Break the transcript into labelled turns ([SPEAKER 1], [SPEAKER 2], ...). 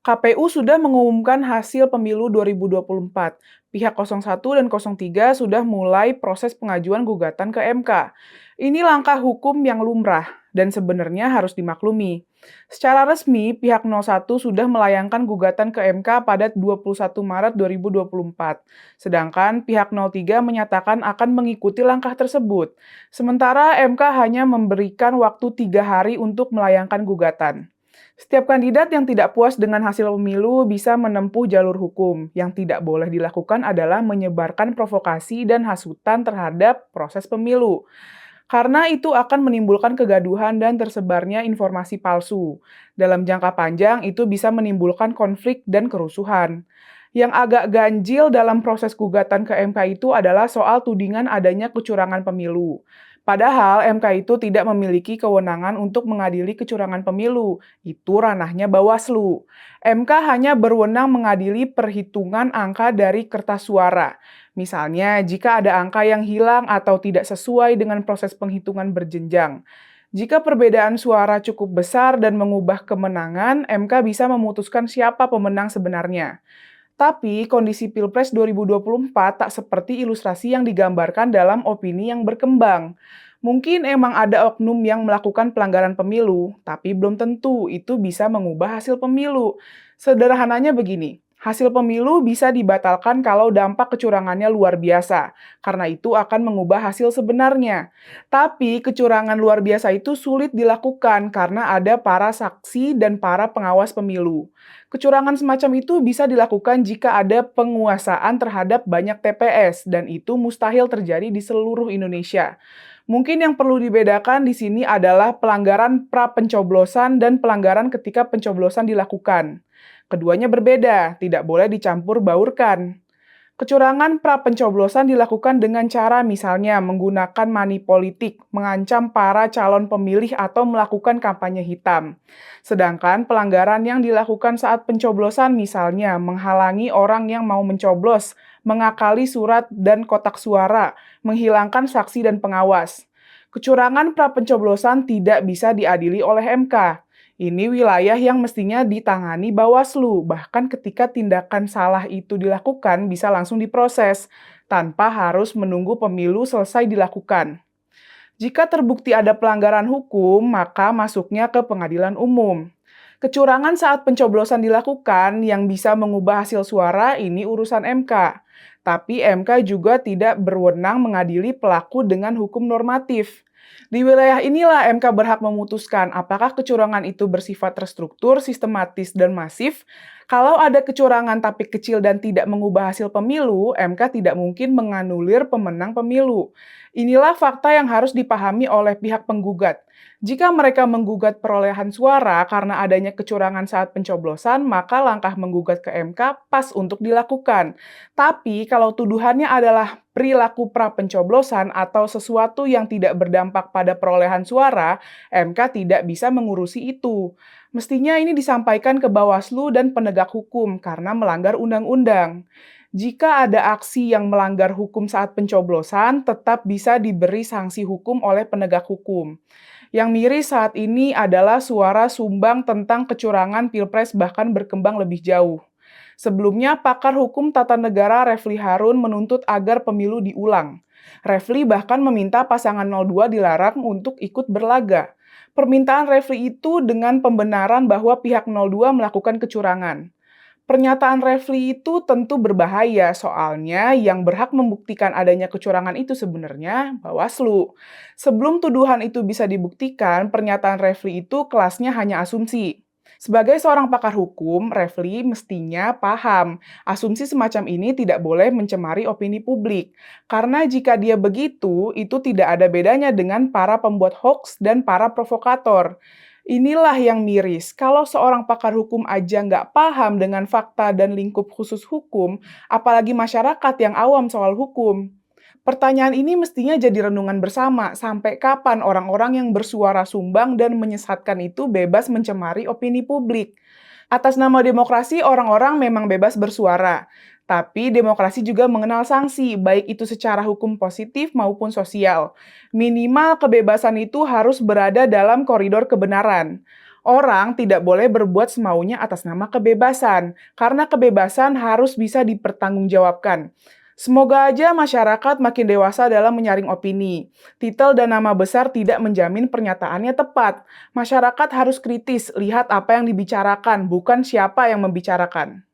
[SPEAKER 1] KPU sudah mengumumkan hasil pemilu 2024. Pihak 01 dan 03 sudah mulai proses pengajuan gugatan ke MK. Ini langkah hukum yang lumrah dan sebenarnya harus dimaklumi. Secara resmi, pihak 01 sudah melayangkan gugatan ke MK pada 21 Maret 2024. Sedangkan pihak 03 menyatakan akan mengikuti langkah tersebut. Sementara MK hanya memberikan waktu 3 hari untuk melayangkan gugatan. Setiap kandidat yang tidak puas dengan hasil pemilu bisa menempuh jalur hukum. Yang tidak boleh dilakukan adalah menyebarkan provokasi dan hasutan terhadap proses pemilu. Karena itu akan menimbulkan kegaduhan dan tersebarnya informasi palsu. Dalam jangka panjang, itu bisa menimbulkan konflik dan kerusuhan. Yang agak ganjil dalam proses gugatan ke MK itu adalah soal tudingan adanya kecurangan pemilu. Padahal MK itu tidak memiliki kewenangan untuk mengadili kecurangan pemilu. Itu ranahnya Bawaslu. MK hanya berwenang mengadili perhitungan angka dari kertas suara. Misalnya, jika ada angka yang hilang atau tidak sesuai dengan proses penghitungan berjenjang. Jika perbedaan suara cukup besar dan mengubah kemenangan, MK bisa memutuskan siapa pemenang sebenarnya. Tapi kondisi Pilpres 2024 tak seperti ilustrasi yang digambarkan dalam opini yang berkembang. Mungkin emang ada oknum yang melakukan pelanggaran pemilu, tapi belum tentu itu bisa mengubah hasil pemilu. Sederhananya begini, hasil pemilu bisa dibatalkan kalau dampak kecurangannya luar biasa, karena itu akan mengubah hasil sebenarnya. Tapi kecurangan luar biasa itu sulit dilakukan karena ada para saksi dan para pengawas pemilu. Kecurangan semacam itu bisa dilakukan jika ada penguasaan terhadap banyak TPS, dan itu mustahil terjadi di seluruh Indonesia. Mungkin yang perlu dibedakan di sini adalah pelanggaran pra-pencoblosan dan pelanggaran ketika pencoblosan dilakukan. Keduanya berbeda, tidak boleh dicampur baurkan. Kecurangan pra-pencoblosan dilakukan dengan cara misalnya menggunakan money politik, mengancam para calon pemilih atau melakukan kampanye hitam. Sedangkan pelanggaran yang dilakukan saat pencoblosan misalnya menghalangi orang yang mau mencoblos, mengakali surat dan kotak suara, menghilangkan saksi dan pengawas. Kecurangan pra-pencoblosan tidak bisa diadili oleh MK. Ini wilayah yang mestinya ditangani Bawaslu, bahkan ketika tindakan salah itu dilakukan bisa langsung diproses, tanpa harus menunggu pemilu selesai dilakukan. Jika terbukti ada pelanggaran hukum, maka masuknya ke pengadilan umum. Kecurangan saat pencoblosan dilakukan yang bisa mengubah hasil suara ini urusan MK. Tapi MK juga tidak berwenang mengadili pelaku dengan hukum normatif. Di wilayah inilah MK berhak memutuskan apakah kecurangan itu bersifat terstruktur, sistematis, dan masif. Kalau ada kecurangan tapi kecil dan tidak mengubah hasil pemilu, MK tidak mungkin menganulir pemenang pemilu. Inilah fakta yang harus dipahami oleh pihak penggugat. Jika mereka menggugat perolehan suara karena adanya kecurangan saat pencoblosan, maka langkah menggugat ke MK pas untuk dilakukan. Tapi kalau tuduhannya adalah perilaku pra-pencoblosan atau sesuatu yang tidak berdampak pada perolehan suara, MK tidak bisa mengurusi itu. Mestinya ini disampaikan ke Bawaslu dan penegak hukum karena melanggar undang-undang. Jika ada aksi yang melanggar hukum saat pencoblosan, tetap bisa diberi sanksi hukum oleh penegak hukum. Yang miris saat ini adalah suara sumbang tentang kecurangan Pilpres bahkan berkembang lebih jauh. Sebelumnya, pakar hukum tata negara Refli Harun menuntut agar pemilu diulang. Refli bahkan meminta pasangan 02 dilarang untuk ikut berlaga. Permintaan Refli itu dengan pembenaran bahwa pihak 02 melakukan kecurangan. Pernyataan Refli itu tentu berbahaya, soalnya yang berhak membuktikan adanya kecurangan itu sebenarnya Bawaslu. Sebelum tuduhan itu bisa dibuktikan, pernyataan Refli itu kelasnya hanya asumsi. Sebagai seorang pakar hukum, Refli mestinya paham, asumsi semacam ini tidak boleh mencemari opini publik. Karena jika dia begitu, itu tidak ada bedanya dengan para pembuat hoaks dan para provokator. Inilah yang miris, kalau seorang pakar hukum aja nggak paham dengan fakta dan lingkup khusus hukum, apalagi masyarakat yang awam soal hukum. Pertanyaan ini mestinya jadi renungan bersama, sampai kapan orang-orang yang bersuara sumbang dan menyesatkan itu bebas mencemari opini publik. Atas nama demokrasi, orang-orang memang bebas bersuara. Tapi demokrasi juga mengenal sanksi, baik itu secara hukum positif maupun sosial. Minimal kebebasan itu harus berada dalam koridor kebenaran. Orang tidak boleh berbuat semaunya atas nama kebebasan, karena kebebasan harus bisa dipertanggungjawabkan. Semoga aja masyarakat makin dewasa dalam menyaring opini. Titel dan nama besar tidak menjamin pernyataannya tepat. Masyarakat harus kritis, lihat apa yang dibicarakan, bukan siapa yang membicarakan.